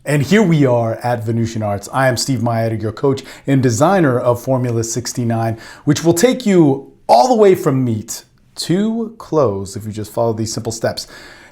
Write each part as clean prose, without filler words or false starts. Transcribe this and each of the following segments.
And here we are at Venusian Arts. I am Steve Mayeda, your coach and designer of Formula 69, which will take you all the way from meet to close if you just follow these simple steps.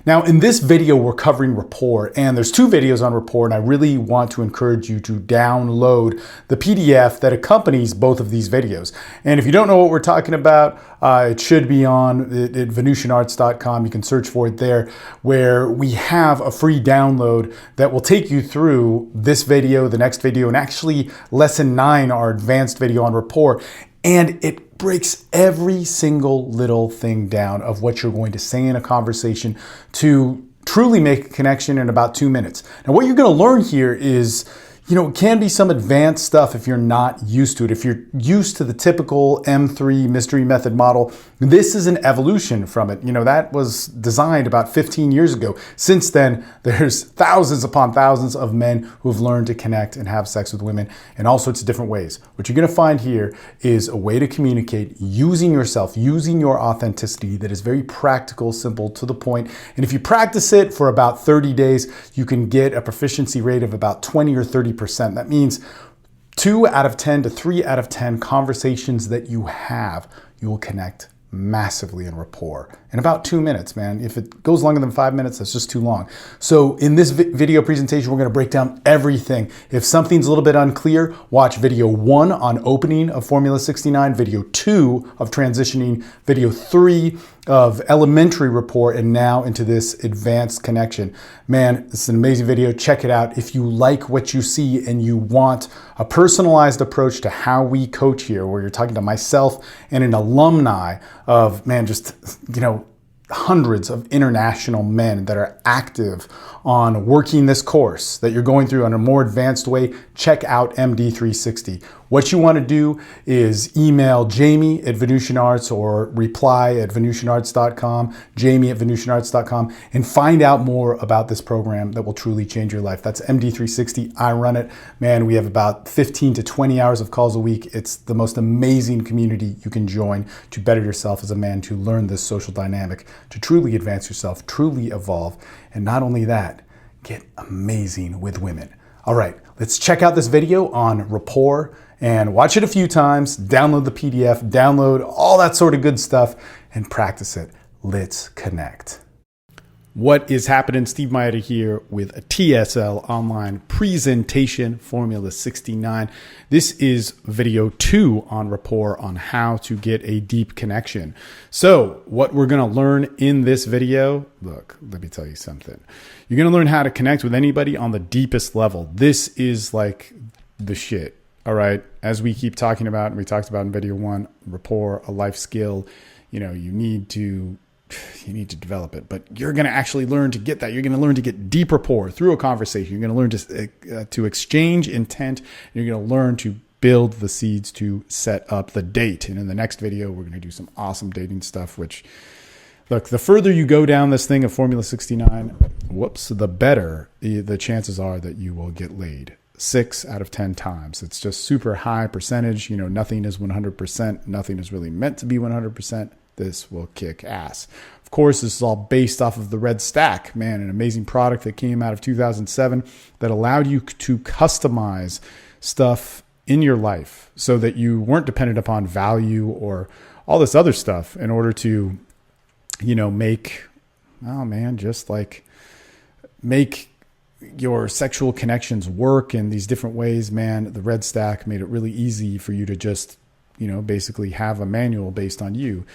Now, in this video, we're covering rapport, and there's two videos on rapport, and I really want to encourage you to download the PDF that accompanies both of these videos. And if you don't know what we're talking about, it should be on at venusianarts.com. You can search for it there, where we have a free download that will take you through this video, the next video, and actually lesson 9, our advanced video on rapport. And it breaks every single little thing down of what you're going to say in a conversation to truly make a connection in about 2 minutes. Now, what you're going to learn here is, it can be some advanced stuff if you're not used to it. If you're used to the typical M3 mystery method model, this is an evolution from it. That was designed about 15 years ago. Since then, there's thousands upon thousands of men who have learned to connect and have sex with women in all sorts of different ways. What you're going to find here is a way to communicate using yourself, using your authenticity that is very practical, simple, to the point. And if you practice it for about 30 days, you can get a proficiency rate of about 20 or 30%. That means 2 out of 10 to 3 out of 10 conversations that you have, you will connect massively in rapport in about 2 minutes, man. If it goes longer than 5 minutes, that's just too long. So in this video presentation, we're going to break down everything. If something's a little bit unclear, watch video 1 on opening of Formula 69, video 2 of transitioning, video 3 of elementary rapport, and now into this advanced connection. Man, this is an amazing video. Check it out. If you like what you see and you want a personalized approach to how we coach here, where you're talking to myself and an alumni of, hundreds of international men that are active on working this course that you're going through in a more advanced way, check out MD360. What you want to do is email Jamie at Venusian Arts or reply at venusianarts.com, Jamie at venusianarts.com, and find out more about this program that will truly change your life. That's MD360. I run it. Man, we have about 15 to 20 hours of calls a week. It's the most amazing community you can join to better yourself as a man, to learn this social dynamic, to truly advance yourself, truly evolve, and not only that, get amazing with women. All right, let's check out this video on rapport and watch it a few times, download the PDF, download all that sort of good stuff, and practice it. Let's connect. What is happening? Steve Mayeda here with a TSL online presentation, Formula 69. This is video 2 on rapport, on how to get a deep connection. So what we're going to learn in this video, look, let me tell you something. You're going to learn how to connect with anybody on the deepest level. This is like the shit. All right. As we keep talking about, and we talked about in video 1, rapport, a life skill, you need to develop it, but you're going to actually learn to get that. You're going to learn to get deep rapport through a conversation. You're going to learn to exchange intent. And you're going to learn to build the seeds to set up the date. And in the next video, we're going to do some awesome dating stuff, which, look, the further you go down this thing of Formula 69, the better the chances are that you will get laid. 6 out of 10 times. It's just super high percentage. Nothing is 100%. Nothing is really meant to be 100%. This will kick ass. Of course, this is all based off of the Red Stack, man, an amazing product that came out of 2007 that allowed you to customize stuff in your life so that you weren't dependent upon value or all this other stuff in order to, make your sexual connections work in these different ways. Man, the Red Stack made it really easy for you to just basically have a manual based on you.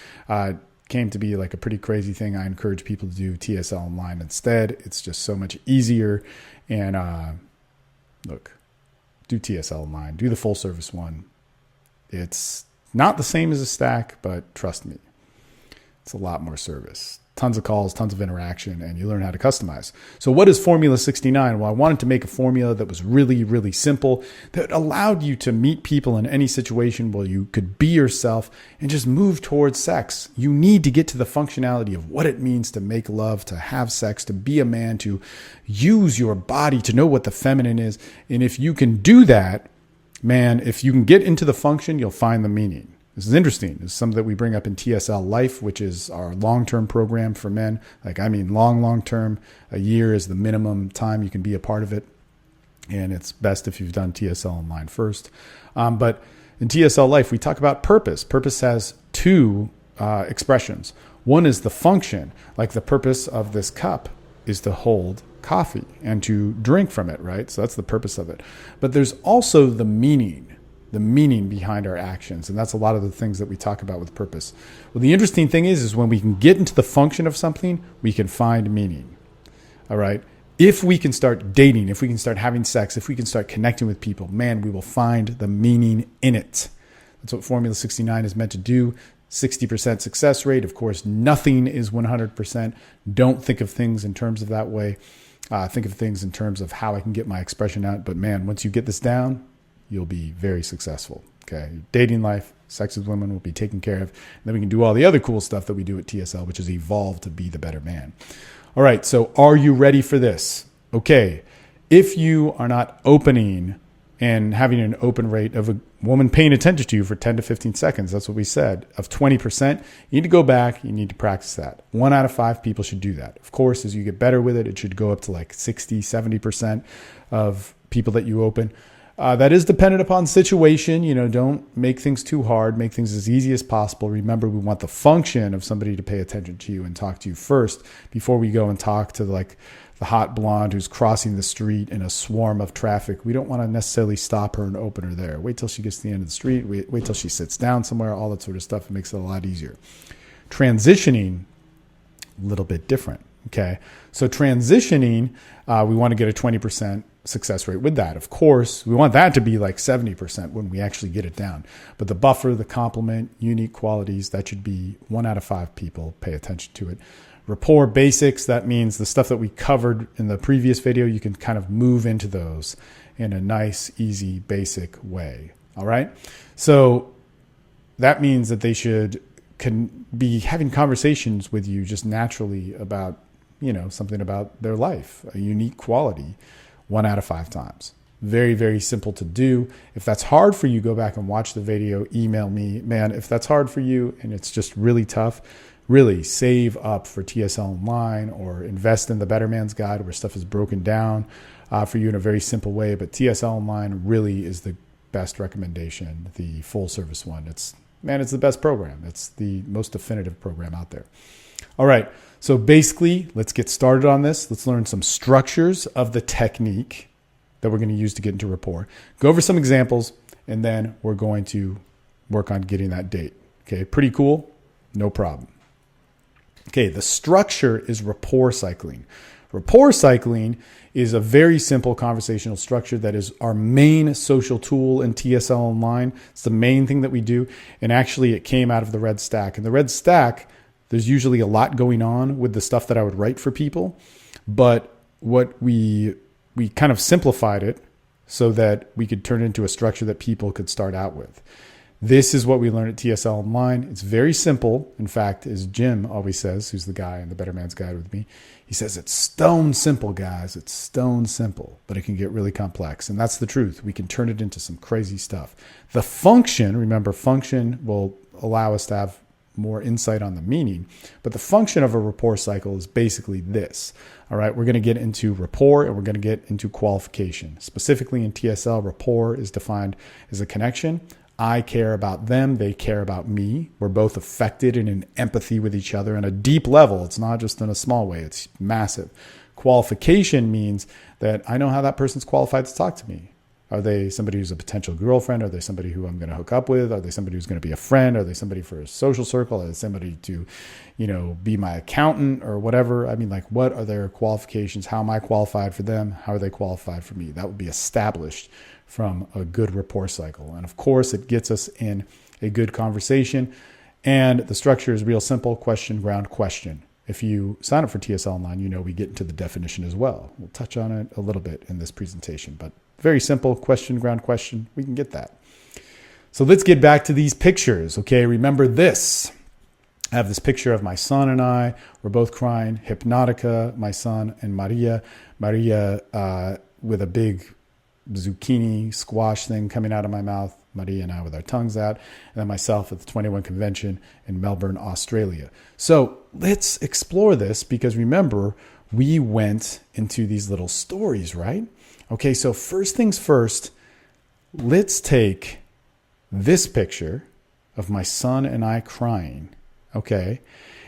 Came to be like a pretty crazy thing. I encourage people to do TSL online instead. It's just so much easier. And look, do TSL online. Do the full service one. It's not the same as a stack, but trust me, it's a lot more service. Tons of calls, tons of interaction, and you learn how to customize. So what is Formula 69? Well, I wanted to make a formula that was really, really simple, that allowed you to meet people in any situation where you could be yourself and just move towards sex. You need to get to the functionality of what it means to make love, to have sex, to be a man, to use your body, to know what the feminine is. And if you can do that, man, if you can get into the function, you'll find the meaning. This is interesting. This is something that we bring up in TSL Life, which is our long-term program for men. Long-term. A year is the minimum time you can be a part of it. And it's best if you've done TSL online first. But in TSL Life, we talk about purpose. Purpose has two expressions. One is the function, like the purpose of this cup is to hold coffee and to drink from it, right? So that's the purpose of it. But there's also the meaning behind our actions. And that's a lot of the things that we talk about with purpose. Well, the interesting thing is when we can get into the function of something, we can find meaning. All right. If we can start dating, if we can start having sex, if we can start connecting with people, man, we will find the meaning in it. That's what Formula 69 is meant to do. 60% success rate. Of course, nothing is 100%. Don't think of things in terms of that way. Think of things in terms of how I can get my expression out. But man, once you get this down, you'll be very successful. Okay. Your dating life, sex with women will be taken care of. And then we can do all the other cool stuff that we do at TSL, which is evolve to be the better man. All right, so are you ready for this? Okay, if you are not opening and having an open rate of a woman paying attention to you for 10 to 15 seconds, that's what we said, of 20%, you need to go back, you need to practice that. 1 out of 5 people should do that. Of course, as you get better with it, it should go up to like 60, 70% of people that you open. That is dependent upon situation. Don't make things too hard. Make things as easy as possible. Remember, we want the function of somebody to pay attention to you and talk to you first before we go and talk to like the hot blonde who's crossing the street in a swarm of traffic. We don't want to necessarily stop her and open her there. Wait till she gets to the end of the street. Wait till she sits down somewhere, all that sort of stuff. It makes it a lot easier. Transitioning, a little bit different. Okay. So transitioning, we want to get a 20% success rate with that. Of course, we want that to be like 70% when we actually get it down. But the buffer, the complement, unique qualities, that should be 1 out of 5 people pay attention to it. Rapport basics, that means the stuff that we covered in the previous video, you can kind of move into those in a nice, easy, basic way. All right. So that means that they can be having conversations with you just naturally about, something about their life, a unique quality. 1 out of 5 times. Very, very simple to do. If that's hard for you, go back and watch the video, email me. Man, if that's hard for you and it's just really tough, really save up for TSL Online or invest in the Better Man's Guide where stuff is broken down for you in a very simple way. But TSL Online really is the best recommendation, the full service one. It's the best program. It's the most definitive program out there. All right. So basically, let's get started on this. Let's learn some structures of the technique that we're going to use to get into rapport. Go over some examples, and then we're going to work on getting that date. Okay, pretty cool? No problem. Okay, the structure is rapport cycling. Rapport cycling is a very simple conversational structure that is our main social tool in TSL Online. It's the main thing that we do, and actually it came out of the Red Stack. And the Red Stack, there's usually a lot going on with the stuff that I would write for people, but what we kind of simplified it so that we could turn it into a structure that people could start out with. This is what we learned at TSL Online. It's very simple. In fact, as Jim always says, who's the guy in the Better Man's Guide with me, he says it's stone simple, guys. It's stone simple, but it can get really complex. And that's the truth. We can turn it into some crazy stuff. The function, remember, function will allow us to have more insight on the meaning, but the function of a rapport cycle is basically this. All right, we're going to get into rapport and we're going to get into qualification. Specifically in TSL, rapport is defined as a connection. I care about them, they care about me. We're both affected and in empathy with each other on a deep level. It's not just in a small way, it's massive. Qualification means that I know how that person's qualified to talk to me. Are they somebody who's a potential girlfriend? Are they somebody who I'm going to hook up with? Are they somebody who's going to be a friend? Are they somebody for a social circle? Are they somebody to, be my accountant or whatever? I mean, like, what are their qualifications? How am I qualified for them? How are they qualified for me? That would be established from a good rapport cycle. And of course, it gets us in a good conversation. And the structure is real simple: question, ground, question. If you sign up for TSL Online, we get into the definition as well. We'll touch on it a little bit in this presentation, but very simple: question, ground, question. We can get that. So let's get back to these pictures. Okay, remember this. I have this picture of my son and I. We're both crying. Hypnotica, my son, and Maria. Maria with a big zucchini squash thing coming out of my mouth. Maria and I with our tongues out. And then myself at the 21 convention in Melbourne, Australia. So let's explore this, because remember, we went into these little stories, right? Okay, so first things first, let's take this picture of my son and I crying, okay?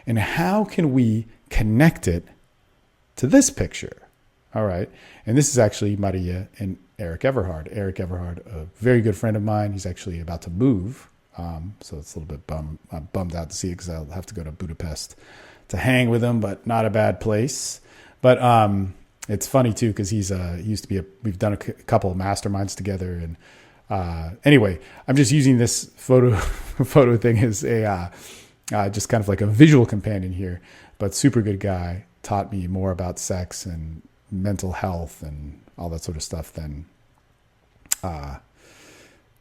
And how can we connect it to this picture? All right. And this is actually Maria and Eric Everhard. Eric Everhard, a very good friend of mine. He's actually about to move. So it's a little bit I'm bummed out to see it because I'll have to go to Budapest to hang with him, but not a bad place. But it's funny too because he used to be we've done a couple of masterminds together. And anyway, I'm just using this photo thing as a just kind of like a visual companion here. But super good guy, taught me more about sex and mental health and all that sort of stuff than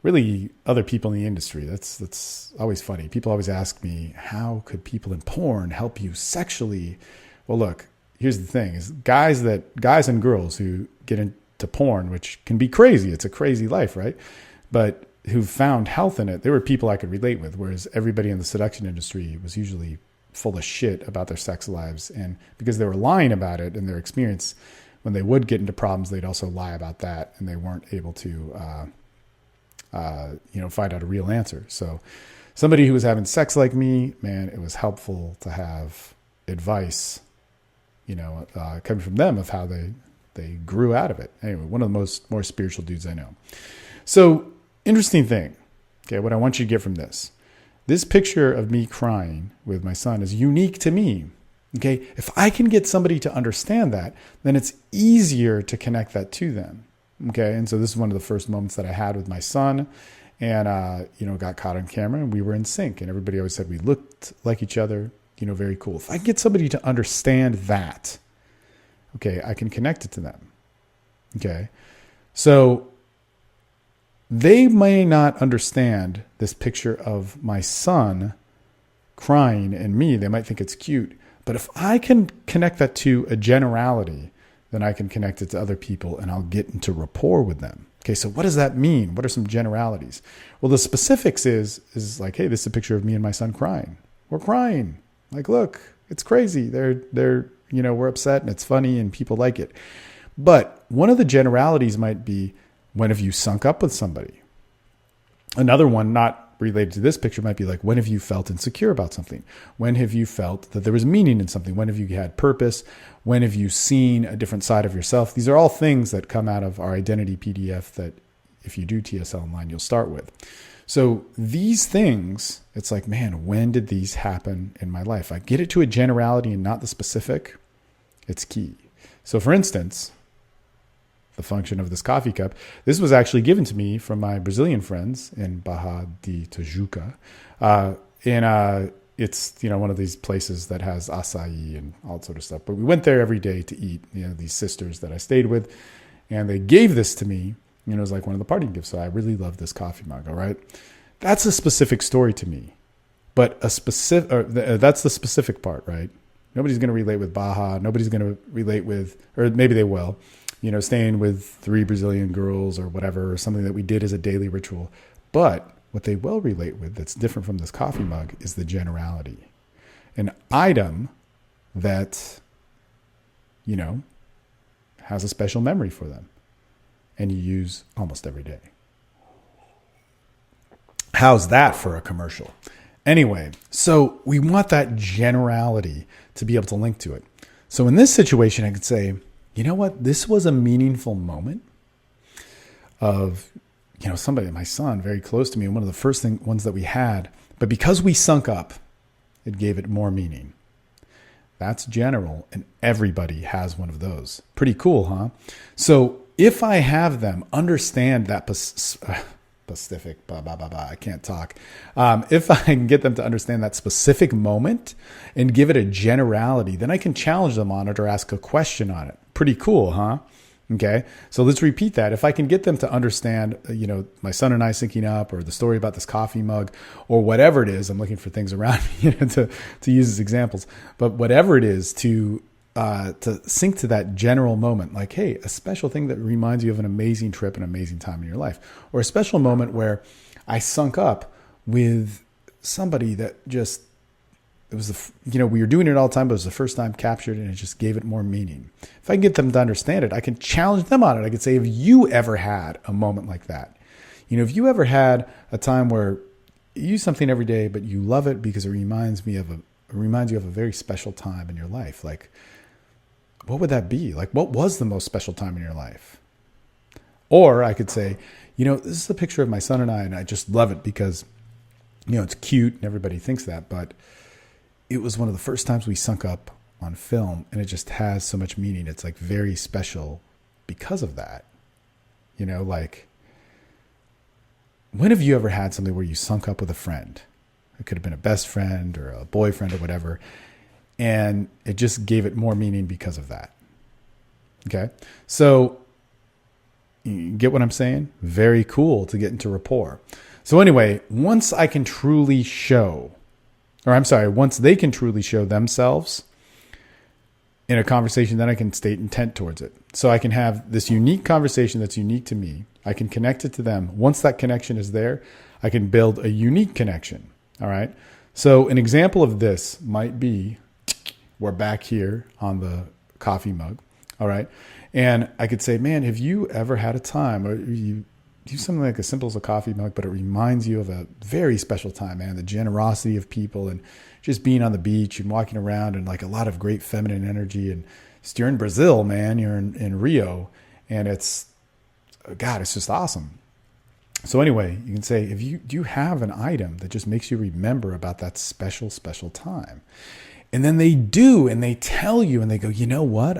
really other people in the industry. That's always funny. People always ask me, how could people in porn help you sexually? Well, look, here's the thing is guys and girls who get into porn, which can be crazy. It's a crazy life, right? But who found health in it. There were people I could relate with, whereas everybody in the seduction industry was usually full of shit about their sex lives. And because they were lying about it in their experience, when they would get into problems, they'd also lie about that. And they weren't able to, find out a real answer. So somebody who was having sex like me, man, it was helpful to have advice, coming from them of how they grew out of it. Anyway, one of the more spiritual dudes I know. So interesting thing. Okay. What I want you to get from this picture of me crying with my son is unique to me. Okay. If I can get somebody to understand that, then it's easier to connect that to them. Okay. And so this is one of the first moments that I had with my son and, got caught on camera and we were in sync and everybody always said we looked like each other, very cool. If I can get somebody to understand that, okay, I can connect it to them. Okay. So they may not understand this picture of my son crying and me. They might think it's cute. But if I can connect that to a generality, then I can connect it to other people and I'll get into rapport with them. Okay, so what does that mean? What are some generalities? Well, the specifics is like, hey, this is a picture of me and my son crying. We're crying. Like, look, it's crazy. We're upset and it's funny and people like it. But one of the generalities might be, when have you sunk up with somebody? Another one, not related to this picture, might be like, when have you felt insecure about something? When have you felt that there was meaning in something? When have you had purpose? When have you seen a different side of yourself? These are all things that come out of our identity PDF that if you do TSL online, you'll start with. So these things, it's like, man, when did these happen in my life? I get it to a generality and not the specific. It's key. So for instance, the function of this coffee cup. This was actually given to me from my Brazilian friends in Barra de Tijuca. It's, one of these places that has acai and all that sort of stuff. But we went there every day to eat, these sisters that I stayed with. And they gave this to me, it was like one of the parting gifts. So I really love this coffee mug, all right? That's a specific story to me. But that's the specific part, right? Nobody's going to relate with Baja. Nobody's going to relate with, or maybe they will, staying with 3 Brazilian girls or whatever, or something that we did as a daily ritual. But what they will relate with that's different from this coffee mug is the generality. An item that, has a special memory for them and you use almost every day. How's that for a commercial? Anyway, so we want that generality to be able to link to it. So in this situation, I could say, you know what? This was a meaningful moment of, somebody, my son, very close to me, and one of the first ones that we had. But because we sunk up, it gave it more meaning. That's general, and everybody has one of those. Pretty cool, huh? So if I have them understand that specific, I can't talk. If I can get them to understand that specific moment and give it a generality, then I can challenge them on it or ask a question on it. Pretty cool, huh? Okay. So let's repeat that. If I can get them to understand, my son and I syncing up, or the story about this coffee mug, or whatever it is, I'm looking for things around me to use as examples, but whatever it is to sync to that general moment, like, hey, a special thing that reminds you of an amazing trip, an amazing time in your life, or a special moment where I sunk up with somebody that just we were doing it all the time, but it was the first time captured, and it just gave it more meaning. If I can get them to understand it, I can challenge them on it. I could say, have you ever had a moment like that? Have you ever had a time where you use something every day, but you love it because it reminds you of a very special time in your life? Like, what would that be? Like, what was the most special time in your life? Or I could say, this is a picture of my son and I just love it because, it's cute and everybody thinks that, but it was one of the first times we sunk up on film, and it just has so much meaning. It's like very special because of that. Like, when have you ever had something where you sunk up with a friend? It could have been a best friend or a boyfriend or whatever, and it just gave it more meaning because of that. Okay. So you get what I'm saying? Very cool to get into rapport. So anyway, once they can truly show themselves in a conversation, then I can state intent towards it. So I can have this unique conversation that's unique to me. I can connect it to them. Once that connection is there, I can build a unique connection. All right. So an example of this might be, we're back here on the coffee mug. All right. And I could say, man, have you ever had a time, or you do something like as simple as a coffee mug, but it reminds you of a very special time, man, the generosity of people and just being on the beach and walking around and like a lot of great feminine energy. And you're in Brazil, man, you're in Rio, and it's just awesome. So anyway, you can say, do you have an item that just makes you remember about that special, special time? And then they do, and they tell you, and they go, you know what?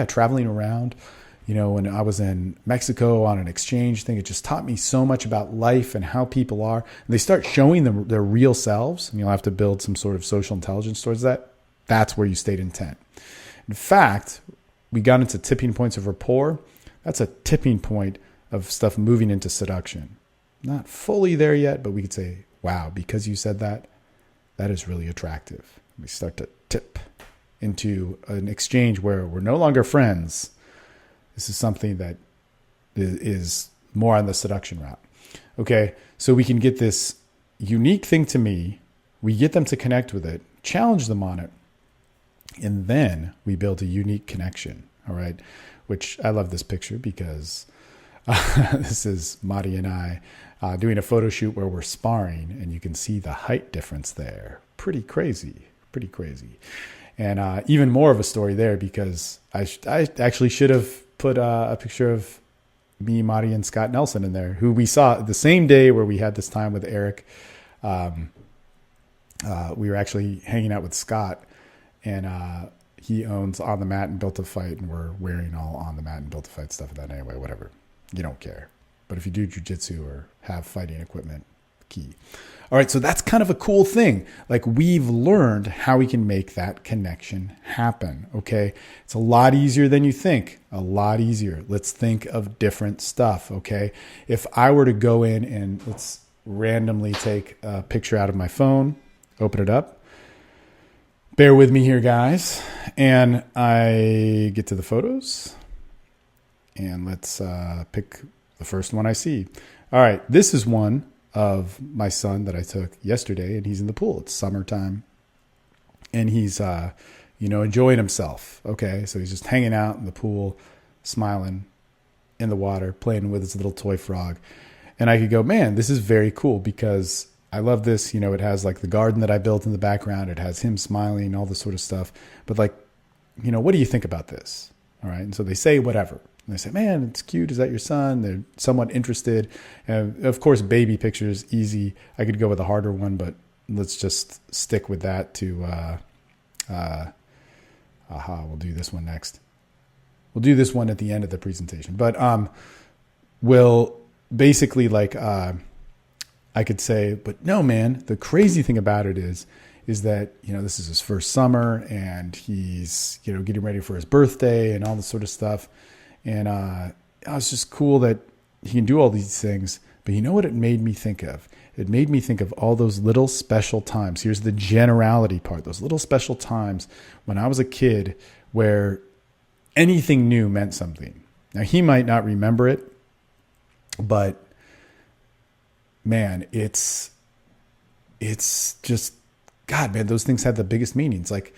Traveling around, when I was in Mexico on an exchange thing, it just taught me so much about life and how people are. And they start showing them their real selves, and you'll have to build some sort of social intelligence towards that. That's where you state intent. In fact, we got into tipping points of rapport. That's a tipping point of stuff moving into seduction. Not fully there yet, but we could say, wow, because you said that, that is really attractive. We start to tip into an exchange where we're no longer friends. This is something that is more on the seduction route. Okay, so we can get this unique thing to me. We get them to connect with it, challenge them on it, and then we build a unique connection. All right, which I love this picture because this is Madi and I doing a photo shoot where we're sparring, and you can see the height difference there. Pretty crazy. And even more of a story there because I actually should have put a picture of me, Madi, and Scott Nelson in there, who we saw the same day where we had this time with Eric. We were actually hanging out with Scott, and he owns On the Mat and Built to Fight, and we're wearing all On the Mat and Built to Fight stuff and that anyway, whatever. You don't care. But if you do jiu-jitsu or have fighting equipment, key. All right, so that's kind of a cool thing. Like, we've learned how we can make that connection happen, okay? It's a lot easier than you think, a lot easier. Let's think of different stuff, okay? If I were to go in and let's randomly take a picture out of my phone, open it up. Bear with me here, guys. And I get to the photos, and let's pick the first one I see. All right, this is one of my son that I took yesterday, and he's in the pool. It's summertime, and he's, enjoying himself. Okay. So he's just hanging out in the pool, smiling in the water, playing with his little toy frog. And I could go, man, this is very cool because I love this. It has like the garden that I built in the background. It has him smiling, all this sort of stuff. But like, what do you think about this? All right. And so they say whatever. And they say, man, it's cute. Is that your son? They're somewhat interested. And of course, baby pictures, easy. I could go with a harder one, but let's just stick with that we'll do this one next. We'll do this one at the end of the presentation. But we'll basically I could say, but no, man, the crazy thing about it is that, this is his first summer and he's, getting ready for his birthday and all this sort of stuff. And it's just cool that he can do all these things. But you know what it made me think of? It made me think of all those little special times. Here's the generality part. Those little special times when I was a kid where anything new meant something. Now, he might not remember it, but man, it's just God, man, those things had the biggest meanings. Like,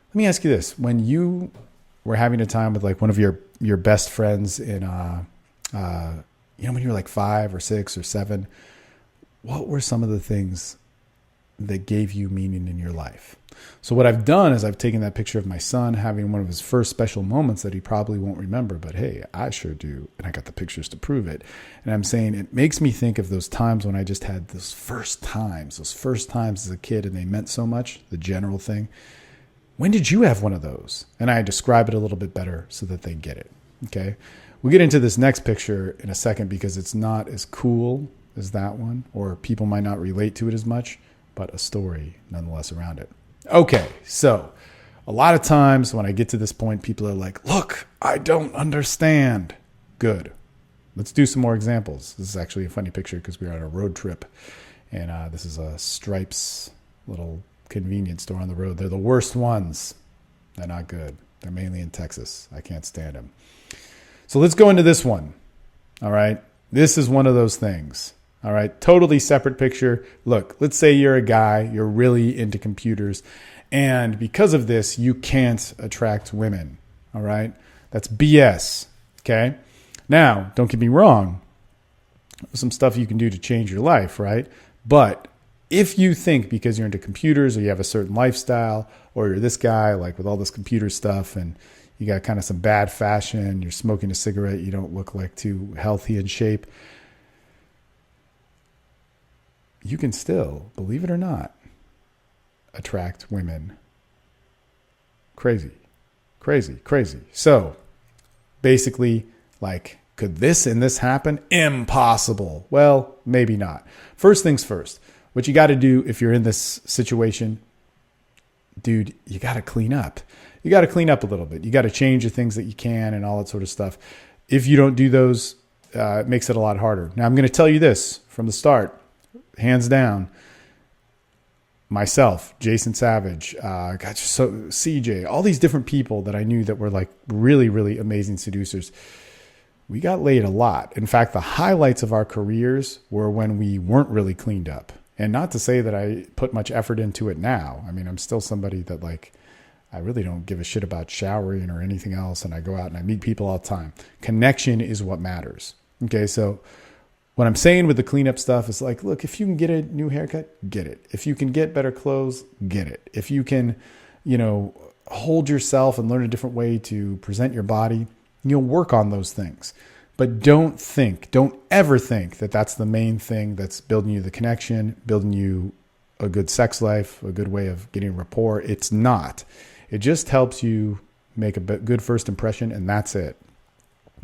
let me ask you this. When you were having a time with like one of your best friends in, when you were like 5 or 6 or 7, what were some of the things that gave you meaning in your life? So what I've done is I've taken that picture of my son having one of his first special moments that he probably won't remember, but hey, I sure do. And I got the pictures to prove it. And I'm saying it makes me think of those times when I just had those first times as a kid, and they meant so much, the general thing. When did you have one of those? And I describe it a little bit better so that they get it. Okay. We'll get into this next picture in a second because it's not as cool as that one, or people might not relate to it as much, but a story nonetheless around it. Okay, so a lot of times when I get to this point, people are like, look, I don't understand. Good. Let's do some more examples. This is actually a funny picture because we were on a road trip, and this is a Stripes little convenience store on the road. They're the worst ones. They're not good. They're mainly in Texas. I can't stand them. So let's go into this one. All right. This is one of those things. All right. Totally separate picture. Look, let's say you're a guy, you're really into computers, and because of this, you can't attract women. All right. That's BS. Okay. Now, don't get me wrong. There's some stuff you can do to change your life, right? But if you think because you're into computers or you have a certain lifestyle, or you're this guy like with all this computer stuff and you got kind of some bad fashion, you're smoking a cigarette, you don't look like too healthy in shape, you can still, believe it or not, attract women. Crazy. So basically, like, could this and this happen? Impossible. Well, maybe not. First things first, what you got to do if you're in this situation, dude, you got to clean up. You got to clean up a little bit. You got to change the things that you can and all that sort of stuff. If you don't do those, it makes it a lot harder. Now, I'm going to tell you this from the start. Hands down, myself, Jason Savage, CJ, all these different people that I knew that were like really, really amazing seducers. We got laid a lot. In fact, the highlights of our careers were when we weren't really cleaned up. And not to say that I put much effort into it now. I mean, I'm still somebody that like, I really don't give a shit about showering or anything else. And I go out and I meet people all the time. Connection is what matters. Okay, so what I'm saying with the cleanup stuff is like, look, if you can get a new haircut, get it. If you can get better clothes, get it. If you can, hold yourself and learn a different way to present your body, you'll work on those things. But don't ever think that that's the main thing that's building you the connection, building you a good sex life, a good way of getting rapport. It's not. It just helps you make a good first impression, and that's it.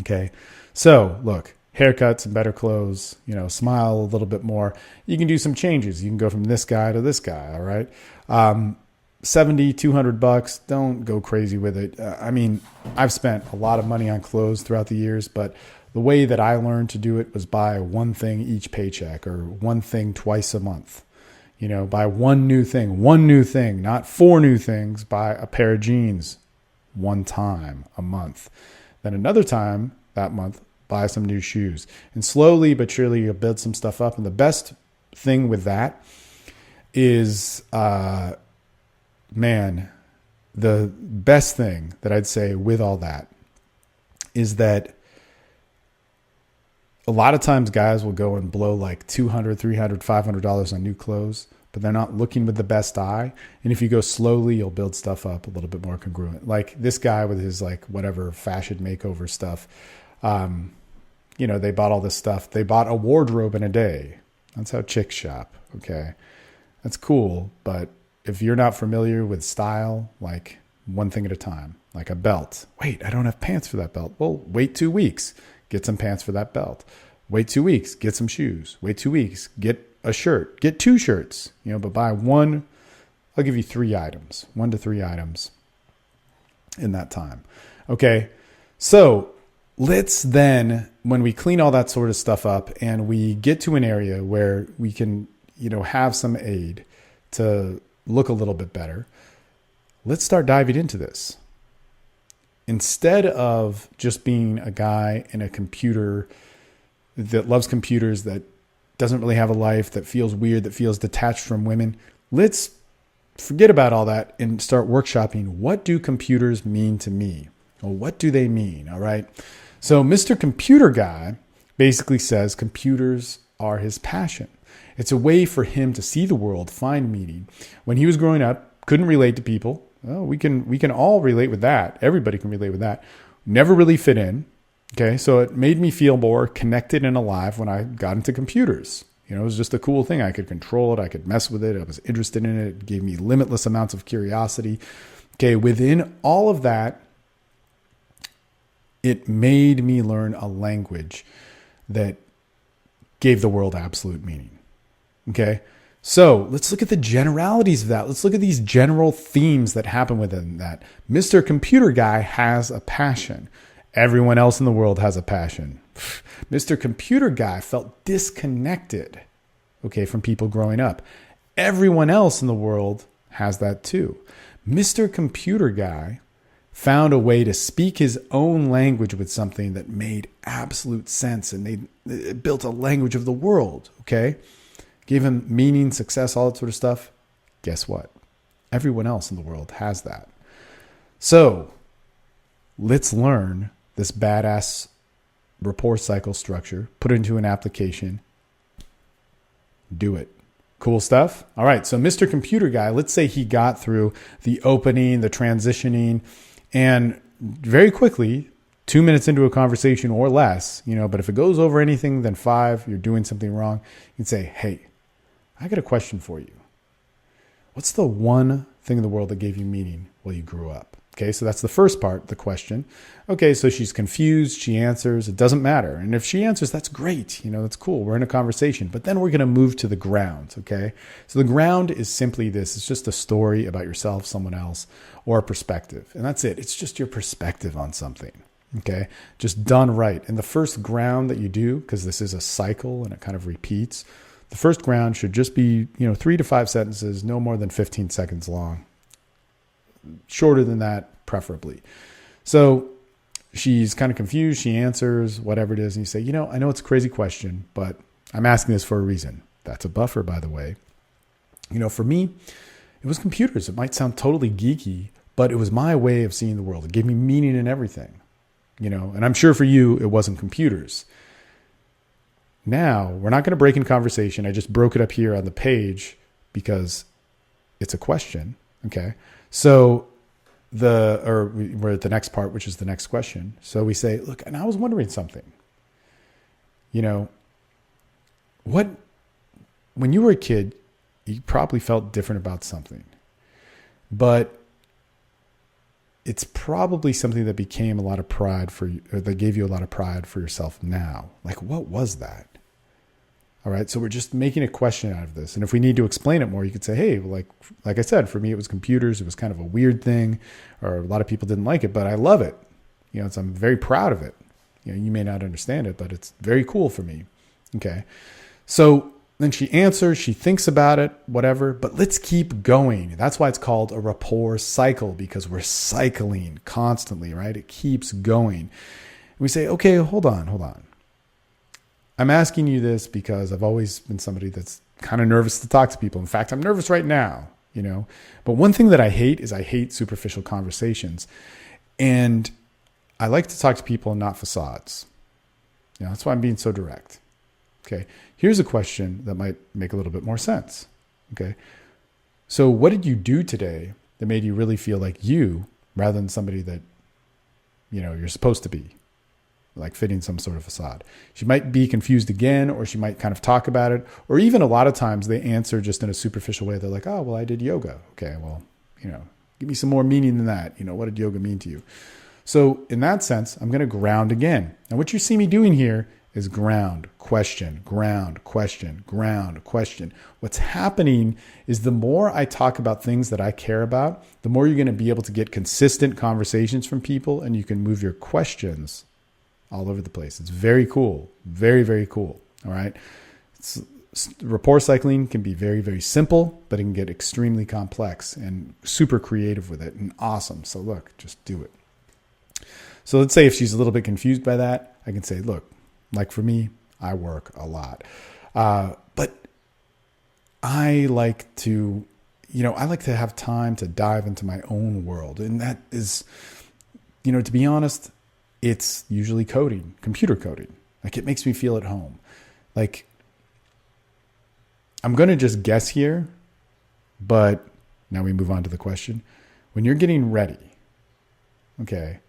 Okay? So, look. Haircuts and better clothes, smile a little bit more. You can do some changes. You can go from this guy to this guy. All right. $70, $200. Don't go crazy with it. I mean, I've spent a lot of money on clothes throughout the years, but the way that I learned to do it was buy one thing each paycheck or one thing twice a month. Buy one new thing, not 4 new things. Buy a pair of jeans one time a month. Then another time that month, buy some new shoes. And slowly but surely you'll build some stuff up. And the best thing with that is, the best thing that I'd say with all that is that a lot of times guys will go and blow like $200, $300, $500 on new clothes, but they're not looking with the best eye. And if you go slowly, you'll build stuff up a little bit more congruent. Like this guy with his like whatever fashion makeover stuff. They bought all this stuff. They bought a wardrobe in a day. That's how chicks shop. Okay. That's cool. But if you're not familiar with style, like one thing at a time, like a belt. Wait, I don't have pants for that belt. Well, wait 2 weeks. Get some pants for that belt. Wait 2 weeks. Get some shoes. Wait 2 weeks. Get a shirt. Get 2 shirts. But buy one. I'll give you 3 items. 1 to 3 items in that time. Okay. So let's then, when we clean all that sort of stuff up and we get to an area where we can, have some aid to look a little bit better, let's start diving into this. Instead of just being a guy in a computer that loves computers, that doesn't really have a life, that feels weird, that feels detached from women, let's forget about all that and start workshopping, what do computers mean to me? Well, what do they mean? All right. So Mr. Computer Guy basically says computers are his passion. It's a way for him to see the world, find meaning. When he was growing up, couldn't relate to people. Well, we can all relate with that. Everybody can relate with that. Never really fit in. Okay, so it made me feel more connected and alive when I got into computers. It was just a cool thing. I could control it. I could mess with it. I was interested in it. It gave me limitless amounts of curiosity. Okay, within all of that, it made me learn a language that gave the world absolute meaning. Okay, so let's look at the generalities of that. Let's look at these general themes that happen within that. Mr. Computer Guy has a passion. Everyone else in the world has a passion. Mr. Computer Guy felt disconnected, okay, from people growing up. Everyone else in the world has that too. Mr. Computer Guy found a way to speak his own language with something that made absolute sense, and it built a language of the world, okay? Gave him meaning, success, all that sort of stuff. Guess what? Everyone else in the world has that. So let's learn this badass rapport cycle structure, put it into an application, do it. Cool stuff? All right, so Mr. Computer Guy, let's say he got through the opening, the transitioning, and very quickly, 2 minutes into a conversation or less, but if it goes over anything than 5, you're doing something wrong, you can say, hey, I got a question for you. What's the one thing in the world that gave you meaning while you grew up? Okay, so that's the first part, the question. Okay, so she's confused, she answers, it doesn't matter. And if she answers, that's great, that's cool, we're in a conversation. But then we're gonna move to the ground, okay? So the ground is simply this, it's just a story about yourself, someone else, or a perspective. And that's it, it's just your perspective on something, okay? Just done right. And the first ground that you do, because this is a cycle and it kind of repeats, the first ground should just be, 3 to 5 sentences, no more than 15 seconds long. Shorter than that, preferably. So she's kind of confused. She answers whatever it is. And you say, I know it's a crazy question, but I'm asking this for a reason. That's a buffer, by the way. For me, it was computers. It might sound totally geeky, but it was my way of seeing the world. It gave me meaning in everything, and I'm sure for you, it wasn't computers. Now, we're not going to break in conversation. I just broke it up here on the page because it's a question. Okay. So we're at the next part, which is the next question. So we say, look, and I was wondering something, when you were a kid, you probably felt different about something, but it's probably something that became a lot of pride for you, or that gave you a lot of pride for yourself now. Like, what was that? All right. So we're just making a question out of this. And if we need to explain it more, you could say, hey, like I said, for me, it was computers. It was kind of a weird thing, or a lot of people didn't like it, but I love it. I'm very proud of it. You may not understand it, but it's very cool for me. Okay. So then she answers, she thinks about it, whatever, but let's keep going. That's why it's called a rapport cycle, because we're cycling constantly, right? It keeps going. We say, okay, hold on. I'm asking you this because I've always been somebody that's kind of nervous to talk to people. In fact, I'm nervous right now, But one thing that I hate superficial conversations. And I like to talk to people and not facades. That's why I'm being so direct. Okay. Here's a question that might make a little bit more sense. Okay. So what did you do today that made you really feel like you rather than somebody that, you're supposed to be? Like fitting some sort of facade. She might be confused again, or she might kind of talk about it, or even a lot of times they answer just in a superficial way. They're like, oh, well, I did yoga. Okay, well, give me some more meaning than that. What did yoga mean to you? So in that sense, I'm going to ground again. And what you see me doing here is ground, question, ground, question, ground, question. What's happening is the more I talk about things that I care about, the more you're going to be able to get consistent conversations from people, and you can move your questions all over the place. It's very cool. Very, very cool. All right. Rapport cycling can be very, very simple, but it can get extremely complex and super creative with it and awesome. So look, just do it. So let's say if she's a little bit confused by that, I can say, look, like for me, I work a lot. But I like to, I like to have time to dive into my own world. And that is, to be honest, it's usually coding, computer coding. Like, it makes me feel at home. Like, I'm going to just guess here, but now we move on to the question. When you're getting ready, okay,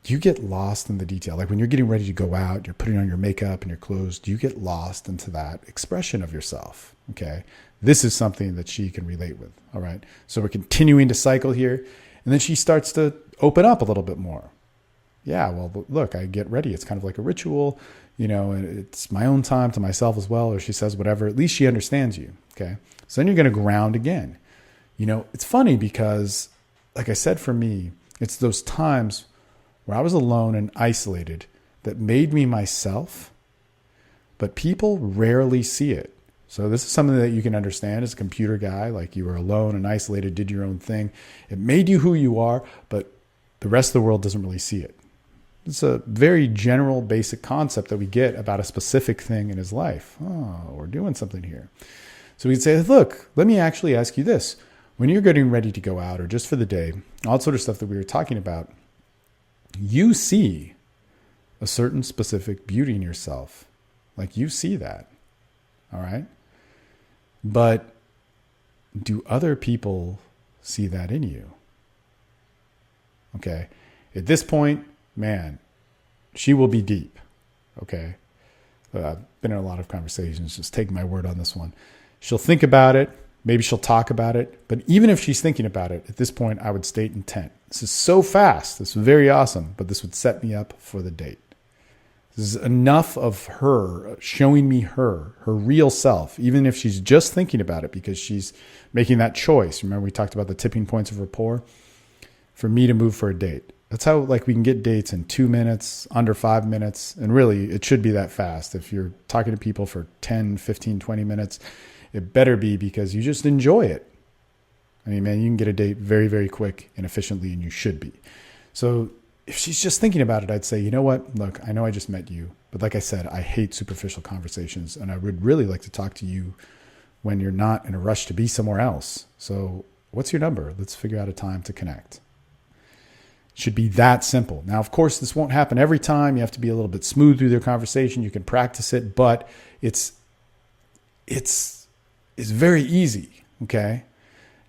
do you get lost in the detail? Like, when you're getting ready to go out, you're putting on your makeup and your clothes, do you get lost into that expression of yourself? Okay, this is something that she can relate with. All right, so we're continuing to cycle here, and then she starts to open up a little bit more. Yeah, well, look, I get ready. It's kind of like a ritual, and it's my own time to myself as well. Or she says whatever, at least she understands you. Okay, so then you're going to ground again. It's funny because, like I said, for me, it's those times where I was alone and isolated that made me myself, but people rarely see it. So this is something that you can understand as a computer guy, like you were alone and isolated, did your own thing. It made you who you are, but the rest of the world doesn't really see it. It's a very general, basic concept that we get about a specific thing in his life. Oh, we're doing something here. So we'd say, look, let me actually ask you this. When you're getting ready to go out or just for the day, all sort of stuff that we were talking about, you see a certain specific beauty in yourself. Like, you see that. All right. But do other people see that in you? Okay. At this point, man, she will be deep. Okay. I've been in a lot of conversations. Just take my word on this one. She'll think about it. Maybe she'll talk about it. But even if she's thinking about it, at this point, I would state intent. This is so fast. This is very awesome. But this would set me up for the date. This is enough of her showing me her real self, even if she's just thinking about it because she's making that choice. Remember, we talked about the tipping points of rapport for me to move for a date. That's how, like, we can get dates in 2 minutes, under 5 minutes. And really, it should be that fast. If you're talking to people for 10, 15, 20 minutes, it better be because you just enjoy it. I mean, man, you can get a date very, very quick and efficiently, and you should be. So if she's just thinking about it, I'd say, you know what? Look, I know I just met you, but like I said, I hate superficial conversations, and I would really like to talk to you when you're not in a rush to be somewhere else. So what's your number? Let's figure out a time to connect. It should be that simple. Now, of course, this won't happen every time. You have to be a little bit smooth through their conversation. You can practice it, but it's very easy. Okay.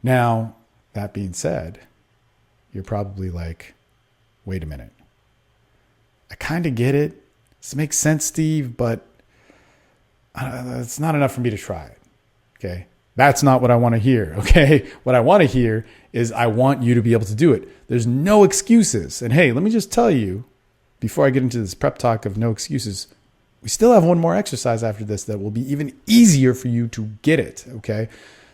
Now, that being said, you're probably like, wait a minute. I kind of get it. This makes sense, Steve, but it's not enough for me to try it. Okay. That's not what I want to hear. Okay. What I want to hear is I want you to be able to do it. There's no excuses. And hey, let me just tell you, before I get into this prep talk of no excuses, we still have one more exercise after this that will be even easier for you to get it. Okay.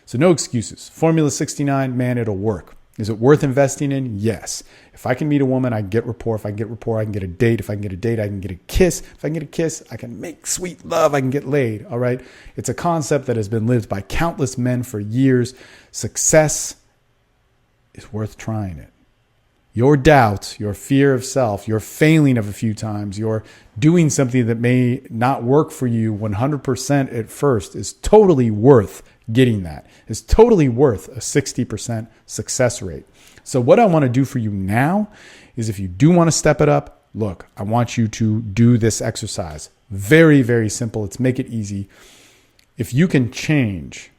So no excuses. Formula 69, man, it'll work. Is it worth investing in? Yes. If I can meet a woman, I can get rapport. If I can get rapport, I can get a date. If I can get a date, I can get a kiss. If I can get a kiss, I can make sweet love. I can get laid. All right. It's a concept that has been lived by countless men for years. Success is worth trying it. Your doubt, your fear of self, your failing of a few times, your doing something that may not work for you 100% at first is totally worth getting that. It's totally worth a 60% success rate. So what I want to do for you now is, if you do want to step it up, look, I want you to do this exercise. Very, very simple. Let's make it easy. If you can change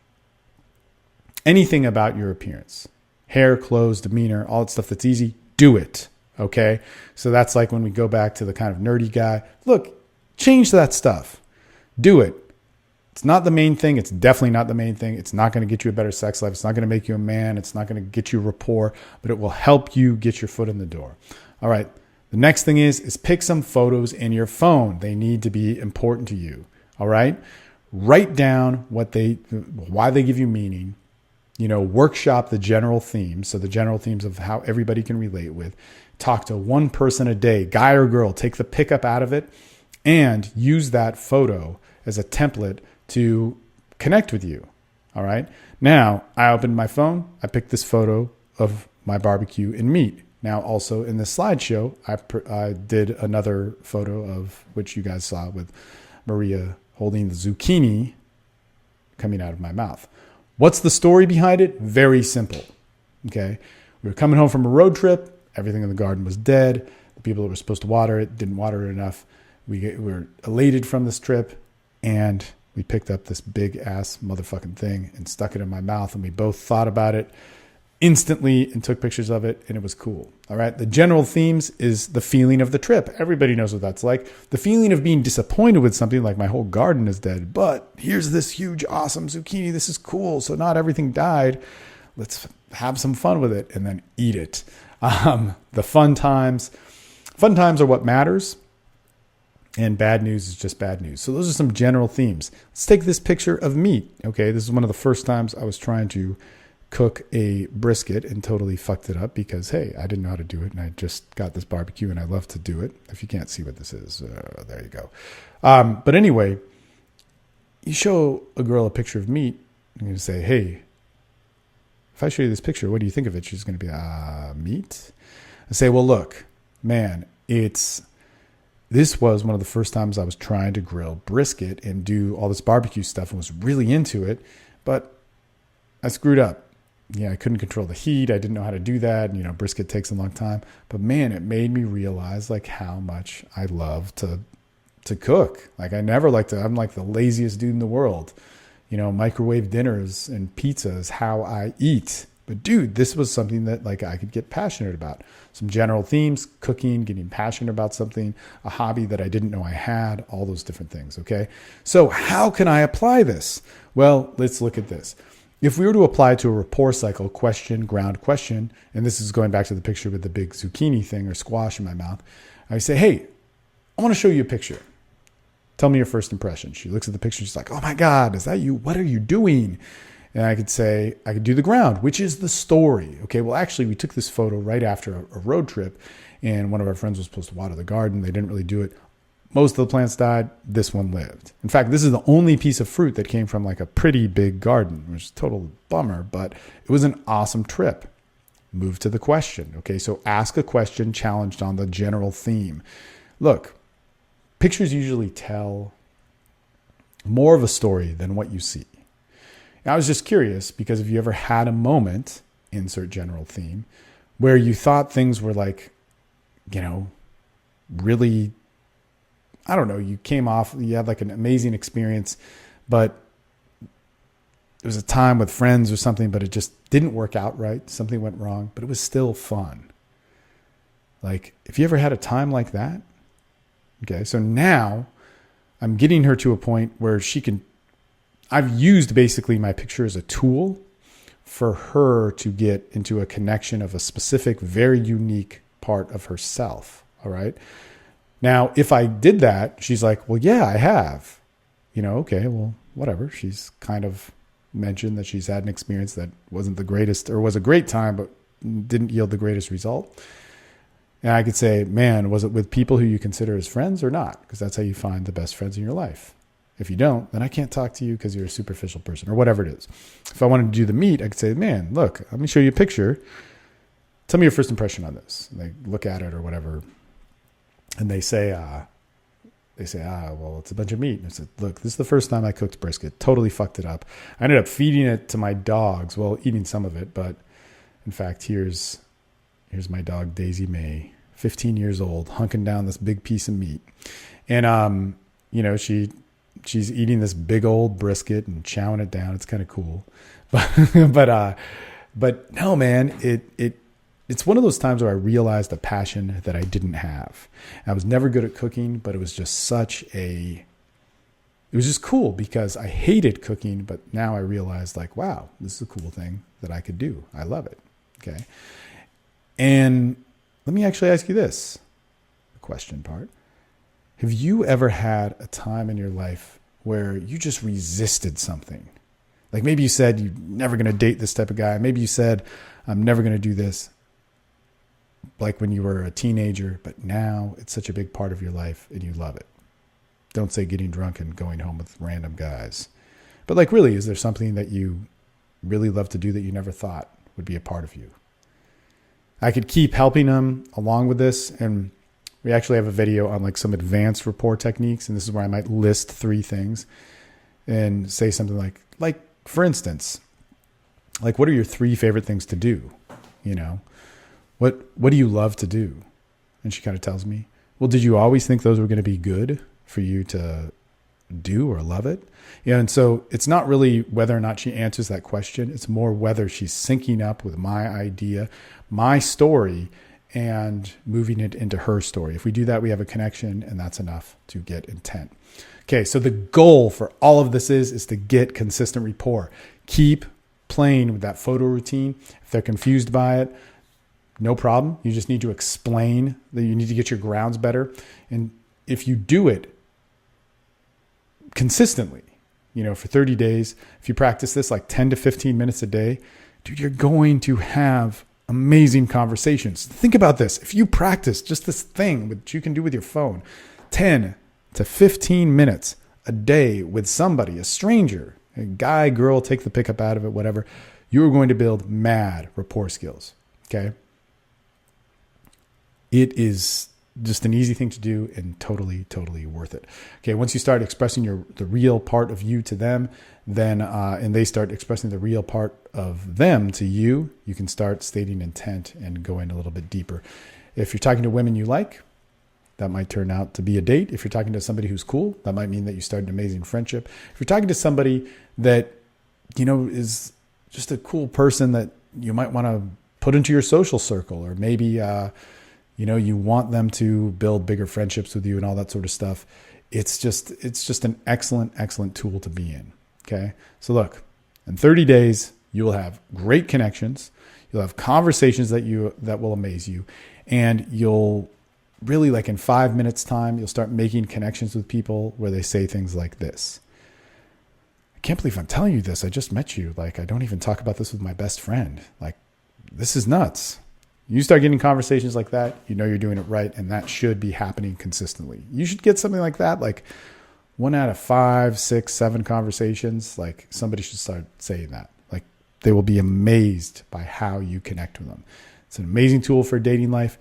anything about your appearance, hair, clothes, demeanor, all that stuff that's easy, do it. Okay. So that's like when we go back to the kind of nerdy guy. Look, change that stuff. Do it. It's not the main thing. It's definitely not the main thing. It's not going to get you a better sex life. It's not going to make you a man. It's not going to get you rapport, but it will help you get your foot in the door. All right. The next thing is pick some photos in your phone. They need to be important to you. All right. Write down why they give you meaning. Workshop the general themes. So the general themes of how everybody can relate with. Talk to one person a day, guy or girl. Take the pickup out of it and use that photo as a template to connect with you. All right. Now, I opened my phone. I picked this photo of my barbecue and meat. Now, also in this slideshow, I did another photo of which you guys saw with Maria holding the zucchini coming out of my mouth. What's the story behind it? Very simple. Okay. We were coming home from a road trip. Everything in the garden was dead. The people that were supposed to water it didn't water it enough. We were elated from this trip, and we picked up this big ass motherfucking thing and stuck it in my mouth, and we both thought about it instantly and took pictures of it, and it was cool. All right. The general themes is the feeling of the trip. Everybody knows what that's like. The feeling of being disappointed with something, like my whole garden is dead, but here's this huge, awesome zucchini. This is cool. So not everything died. Let's have some fun with it and then eat it. The fun times are what matters. And bad news is just bad news. So those are some general themes. Let's take this picture of meat. Okay. This is one of the first times I was trying to cook a brisket and totally fucked it up because, hey, I didn't know how to do it. And I just got this barbecue and I love to do it. If you can't see what this is, there you go. But anyway, you show a girl a picture of meat and you say, hey, if I show you this picture, what do you think of it? She's going to be, meat? I say, well, look, man, this was one of the first times I was trying to grill brisket and do all this barbecue stuff and was really into it, but I screwed up. Yeah, I couldn't control the heat. I didn't know how to do that. And, brisket takes a long time. But man, it made me realize like how much I love to cook. Like I never like to, I'm like the laziest dude in the world. Microwave dinners and pizza is how I eat. But dude, this was something that like I could get passionate about. Some general themes, cooking, getting passionate about something, a hobby that I didn't know I had, all those different things. Okay. So how can I apply this? Well, let's look at this. If we were to apply to a rapport cycle, question, ground, question, and this is going back to the picture with the big zucchini thing or squash in my mouth, I say, hey, I want to show you a picture. Tell me your first impression. She looks at the picture. She's like, oh my God, is that you? What are you doing? And I could do the ground, which is the story. Okay, well, actually, we took this photo right after a road trip, and one of our friends was supposed to water the garden. They didn't really do it. Most of the plants died. This one lived. In fact, this is the only piece of fruit that came from like a pretty big garden, which is a total bummer, but it was an awesome trip. Move to the question. Okay, so ask a question challenged on the general theme. Look, pictures usually tell more of a story than what you see. And I was just curious because if you ever had a moment, insert general theme, where you thought things were like, really, I don't know, you had like an amazing experience, but it was a time with friends or something, but it just didn't work out right. Something went wrong, but it was still fun. Like, if you ever had a time like that, okay, so now I'm getting her to a point where I've used basically my picture as a tool for her to get into a connection of a specific, very unique part of herself. All right. Now, if I did that, she's like, well, yeah, I have. Okay, well, whatever. She's kind of mentioned that she's had an experience that wasn't the greatest, or was a great time, but didn't yield the greatest result. And I could say, man, was it with people who you consider as friends or not? Because that's how you find the best friends in your life. If you don't, then I can't talk to you because you're a superficial person or whatever it is. If I wanted to do the meat, I could say, man, look, let me show you a picture. Tell me your first impression on this. And they look at it or whatever. And they say, well, it's a bunch of meat. And I said, look, this is the first time I cooked brisket. Totally fucked it up. I ended up feeding it to my dogs. Well, eating some of it, but in fact, here's my dog, Daisy May, 15 years old, hunking down this big piece of meat. And, she's eating this big old brisket and chowing it down. It's kind of cool. But no, man, it's one of those times where I realized a passion that I didn't have. I was never good at cooking, but it was just it was just cool because I hated cooking, but now I realized like, wow, this is a cool thing that I could do. I love it. Okay. And let me actually ask you this, the question part. Have you ever had a time in your life where you just resisted something? Like maybe you said you're never going to date this type of guy. Maybe you said, I'm never going to do this. Like when you were a teenager, but now it's such a big part of your life and you love it. Don't say getting drunk and going home with random guys. But like really, is there something that you really love to do that you never thought would be a part of you? I could keep helping them along with this, and we actually have a video on like some advanced rapport techniques, and this is where I might list 3 things and say something like for instance, Like, what are your 3 favorite things to do? You know, what do you love to do? And she kind of tells me, well, did you always think those were going to be good for you to do or love it? Yeah. And so it's not really whether or not she answers that question. It's more whether she's syncing up with my idea, my story, and moving it into her story. If we do that, we have a connection, and that's enough to get intent. Okay. So the goal for all of this is to get consistent rapport. Keep playing with that photo routine. If they're confused by it, no problem. You just need to explain that you need to get your grounds better. And if you do it consistently, for 30 days, if you practice this like 10 to 15 minutes a day, dude, you're going to have amazing conversations. Think about this. If you practice just this thing that you can do with your phone, 10 to 15 minutes a day with somebody, a stranger, a guy, girl, take the pickup out of it, whatever, you're going to build mad rapport skills. Okay. It is just an easy thing to do and totally, totally worth it. Okay. Once you start expressing the real part of you to them, then, and they start expressing the real part of them to you, you can start stating intent and go in a little bit deeper. If you're talking to women you like, that might turn out to be a date. If you're talking to somebody who's cool, that might mean that you start an amazing friendship. If you're talking to somebody that, is just a cool person that you might want to put into your social circle, or maybe, you want them to build bigger friendships with you and all that sort of stuff. It's just an excellent, excellent tool to be in. Okay. So look, in 30 days, you will have great connections. You'll have conversations that will amaze you. And you'll really, like in 5 minutes time, you'll start making connections with people where they say things like this. I can't believe I'm telling you this. I just met you. Like, I don't even talk about this with my best friend. Like, this is nuts. You start getting conversations like that, you're doing it right, and that should be happening consistently. You should get something like that, like 1 out of 5, 6, 7 conversations. Like, somebody should start saying that. Like, they will be amazed by how you connect with them. It's an amazing tool for dating life.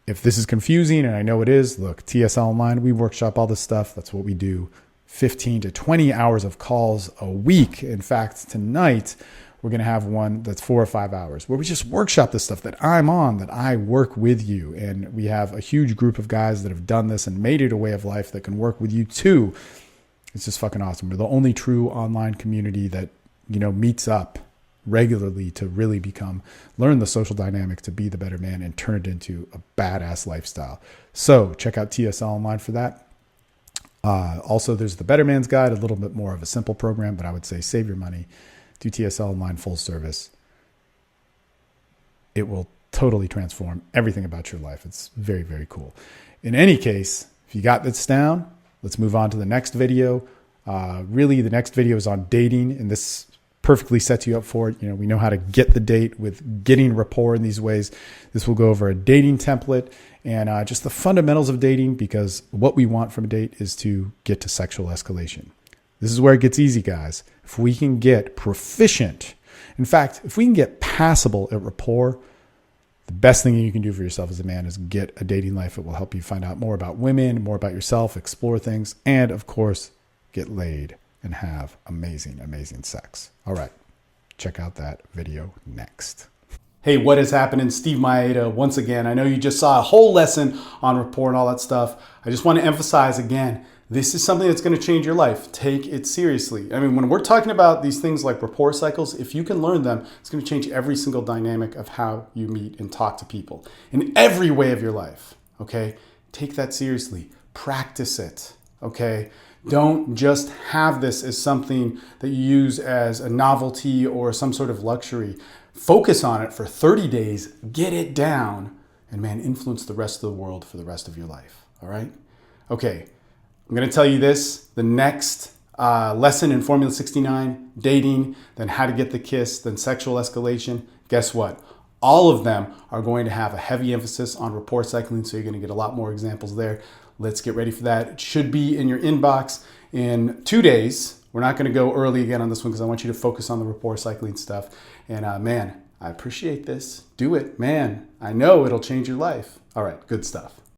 If this is confusing, and I know it is, look, TSL Online, we workshop all this stuff. That's what we do. 15 to 20 hours of calls a week. In fact, tonight, we're going to have one that's 4 or 5 hours where we just workshop this stuff that I'm on, that I work with you. And we have a huge group of guys that have done this and made it a way of life that can work with you too. It's just fucking awesome. We're the only true online community that, meets up regularly to really learn the social dynamic to be the better man and turn it into a badass lifestyle. So check out TSL Online for that. Also, there's the Better Man's Guide, a little bit more of a simple program, but I would say save your money. Do TSL Online full service. It will totally transform everything about your life. It's very, very cool. In any case, if you got this down, let's move on to the next video. Really, the next video is on dating, and this perfectly sets you up for it. We know how to get the date with getting rapport in these ways. This will go over a dating template and just the fundamentals of dating, because what we want from a date is to get to sexual escalation. This is where it gets easy, guys. If we can get proficient, in fact, if we can get passable at rapport, the best thing you can do for yourself as a man is get a dating life. It will help you find out more about women, more about yourself, explore things, and of course, get laid and have amazing, amazing sex. All right, check out that video next. Hey, what is happening? Steve Mayeda once again. I know you just saw a whole lesson on rapport and all that stuff. I just want to emphasize again, this is something that's going to change your life. Take it seriously. I mean, when we're talking about these things like rapport cycles, if you can learn them, it's going to change every single dynamic of how you meet and talk to people in every way of your life. Okay? Take that seriously. Practice it. Okay? Don't just have this as something that you use as a novelty or some sort of luxury. Focus on it for 30 days, get it down, and man, influence the rest of the world for the rest of your life. All right? Okay, I'm going to tell you this. The next lesson in Formula 69, dating, then how to get the kiss, then sexual escalation. Guess what? All of them are going to have a heavy emphasis on rapport cycling, so you're going to get a lot more examples there. Let's get ready for that. It should be in your inbox in 2 days. We're not going to go early again on this one because I want you to focus on the rapport cycling stuff. And man, I appreciate this. Do it, man. I know it'll change your life. All right, good stuff.